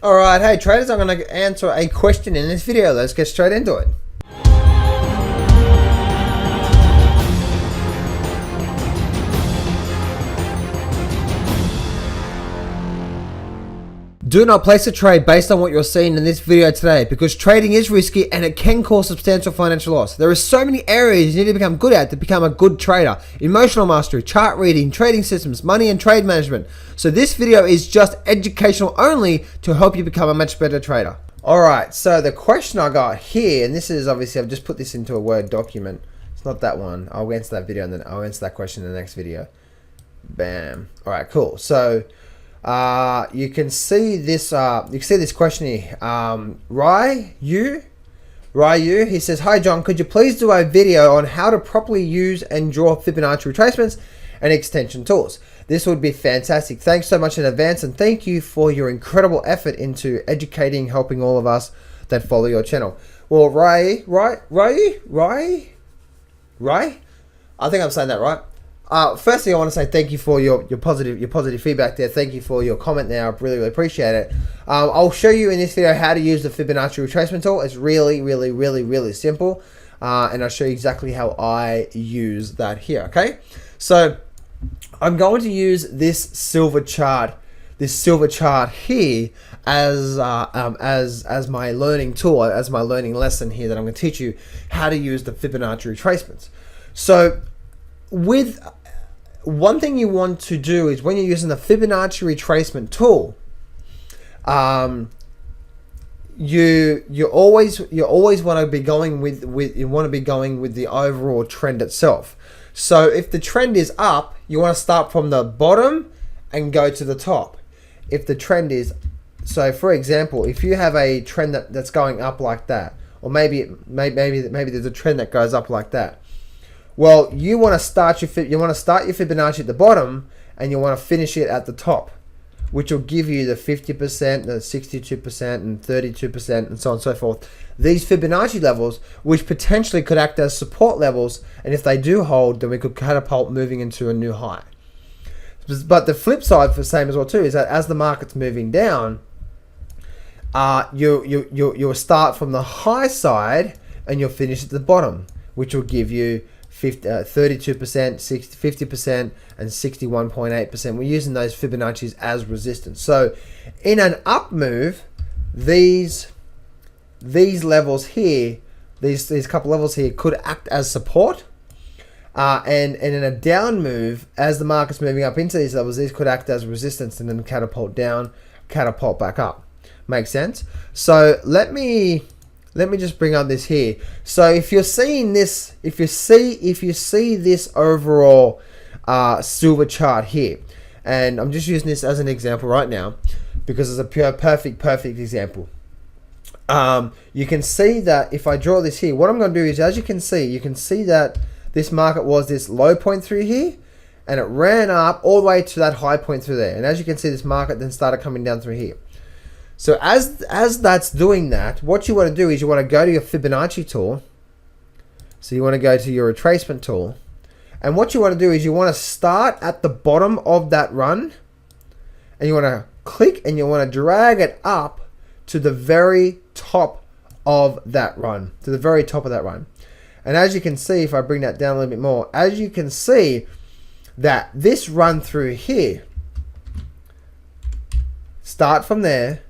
Alright, hey traders, I'm going to answer a question in this video. Let's get straight into it. Do not place a trade based on what you're seeing in this video today, because trading is risky and it can cause substantial financial loss. There are so many areas you need to become good at to become a good trader. Emotional mastery, chart reading, trading systems, money and trade management. So this video is just educational only to help you become a much better trader. Alright, so the question I got here, and this is obviously, I've just put this into a Word document. It's not that one. I'll answer that video and then I'll answer that question in the next video. Bam. Alright, cool. So you can see this. You can see this question here. Ryu, he says, "Hi John, could you please do a video on how to properly use and draw Fibonacci retracements and extension tools? This would be fantastic. Thanks so much in advance, and thank you for your incredible effort into educating, helping all of us that follow your channel." Well, Ryu, I think I'm saying that right. Firstly, I want to say thank you for your positive feedback there. Thank you for your comment there. I really appreciate it. I'll show you in this video how to use the Fibonacci retracement tool. It's really simple, and I'll show you exactly how I use that here. Okay, so I'm going to use this silver chart here as my learning tool, as my learning lesson here that I'm going to teach you how to use the Fibonacci retracements. So with one thing you want to do is when you're using the Fibonacci retracement tool, you always want to be going with the overall trend itself. So if the trend is up, you want to start from the bottom and go to the top. If the trend is, so for example, if you have a trend that's going up like that, or maybe there's a trend that goes up like that. Well, you want to start your Fibonacci at the bottom, and you want to finish it at the top, which will give you the 50%, the 62%, and 32%, and so on and so forth. These Fibonacci levels, which potentially could act as support levels, and if they do hold, then we could catapult moving into a new high. But the flip side for the same as well too is that as the market's moving down, you'll start from the high side and you'll finish at the bottom, which will give you 32%, 50%, and 61.8%. We're using those Fibonacci's as resistance. So in an up move, these levels here, these couple levels here could act as support. And in a down move, as the market's moving up into these levels, these could act as resistance and then catapult down, catapult back up. Makes sense? So let me just bring up this here. So if you're seeing this, if you see this overall silver chart here, and I'm just using this as an example right now because it's a pure perfect example. You can see that if I draw this here, what I'm going to do is, as you can see that this market was this low point through here, and it ran up all the way to that high point through there. And as you can see, this market then started coming down through here. So as that's doing that, what you want to do is you want to go to your Fibonacci tool. So you want to go to your retracement tool. And what you want to do is you want to start at the bottom of that run. And you want to click and you want to drag it up to the very top of that run. To the very top of that run. And as you can see, if I bring that down a little bit more, as you can see that this run through here, start from there,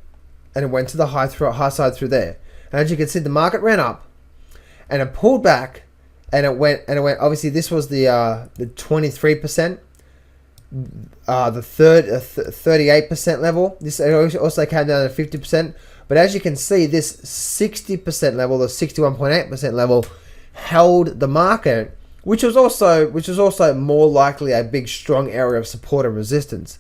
and it went to the high side through there. And as you can see, the market ran up, and it pulled back, and it went. Obviously, this was the 23%, the 38% level. This also came down to 50%. But as you can see, this 60% level, the 61.8% level, held the market, which was also more likely a big strong area of support and resistance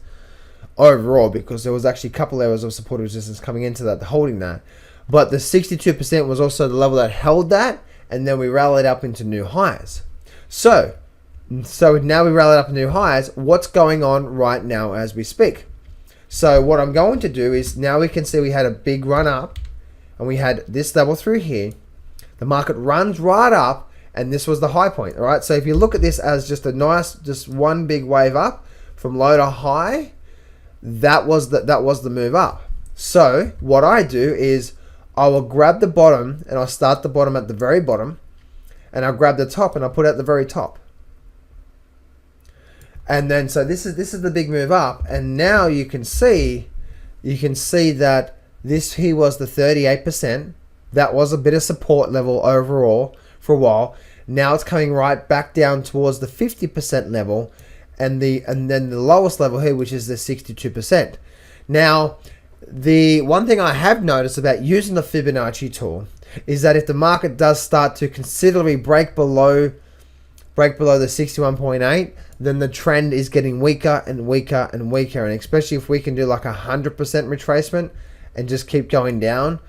overall, because there was actually a couple areas of support and resistance coming into that, holding that. But the 62% was also the level that held that, and then we rallied up into new highs. So now we rallied up into new highs. What's going on right now as we speak? So what I'm going to do is, now we can see we had a big run up, and we had this level through here. The market runs right up, and this was the high point. All right. So if you look at this as just a nice, just one big wave up from low to high, that was the move up. So what I do is I will grab the bottom and I'll start the bottom at the very bottom, and I'll grab the top and I'll put it at the very top. And then so this is the big move up, and now you can see that this here was the 38%. That was a bit of support level overall for a while. Now it's coming right back down towards the 50% level, and then the lowest level here, which is the 62%. Now, the one thing I have noticed about using the Fibonacci tool is that if the market does start to considerably break below the 61.8, then the trend is getting weaker and weaker and weaker. And especially if we can do like 100% retracement and just keep going down,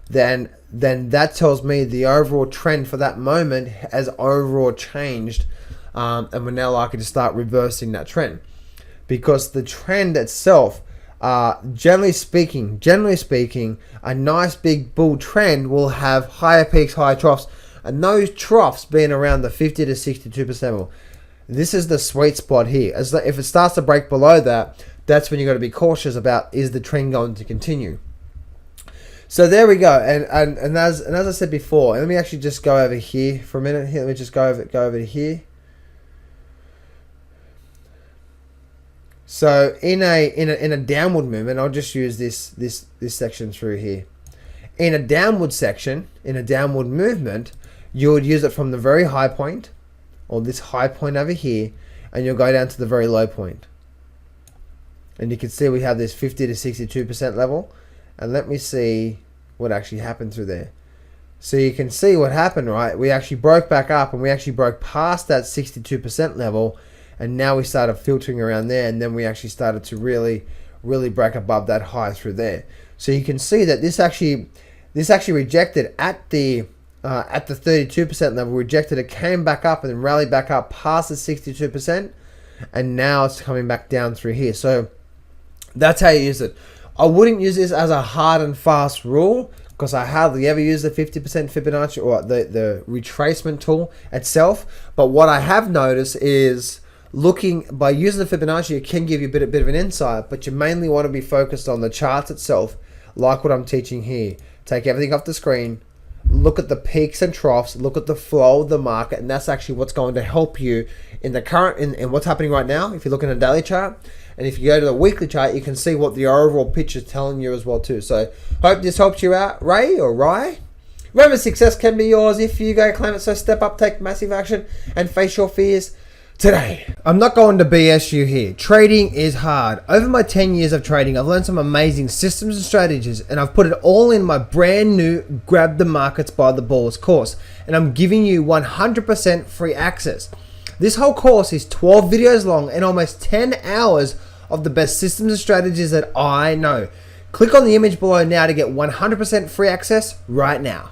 then that tells me the overall trend for that moment has overall changed, and we're now likely to start reversing that trend, because the trend itself, generally speaking, a nice big bull trend will have higher peaks, higher troughs, and those troughs being around the 50 to 62% level. This is the sweet spot here. If it starts to break below that, that's when you got to be cautious about, is the trend going to continue. So there we go, and as I said before, let me actually just go over here for a minute. Here, let me just go over to here. So in a downward movement, I'll just use this section through here. In a downward section, in a downward movement, you would use it from the very high point, or this high point over here, and you'll go down to the very low point. And you can see we have this 50 to 62% level. And let me see what actually happened through there. So you can see what happened, right? We actually broke back up, and we actually broke past that 62% level, and now we started filtering around there, and then we actually started to really break above that high through there. So you can see that this actually rejected at the 32% level, rejected it, came back up and then rallied back up past the 62%, and now it's coming back down through here. So that's how you use it. I wouldn't use this as a hard and fast rule, because I hardly ever use the 50% Fibonacci or the retracement tool itself. But what I have noticed is, by using the Fibonacci, it can give you a bit of an insight, but you mainly want to be focused on the charts itself, like what I'm teaching here. Take everything off the screen, look at the peaks and troughs, look at the flow of the market, and that's actually what's going to help you in the current, in what's happening right now. If you look at a daily chart, and if you go to the weekly chart, you can see what the overall picture is telling you as well too. So hope this helps you out, Ray or Rye. Remember, success can be yours if you go claim it. So step up, take massive action, and face your fears today. I'm not going to BS you here. Trading is hard. Over my 10 years of trading, I've learned some amazing systems and strategies, and I've put it all in my brand new Grab the Markets by the Balls course, and I'm giving you 100% free access. This whole course is 12 videos long and almost 10 hours of the best systems and strategies that I know. Click on the image below now to get 100% free access right now.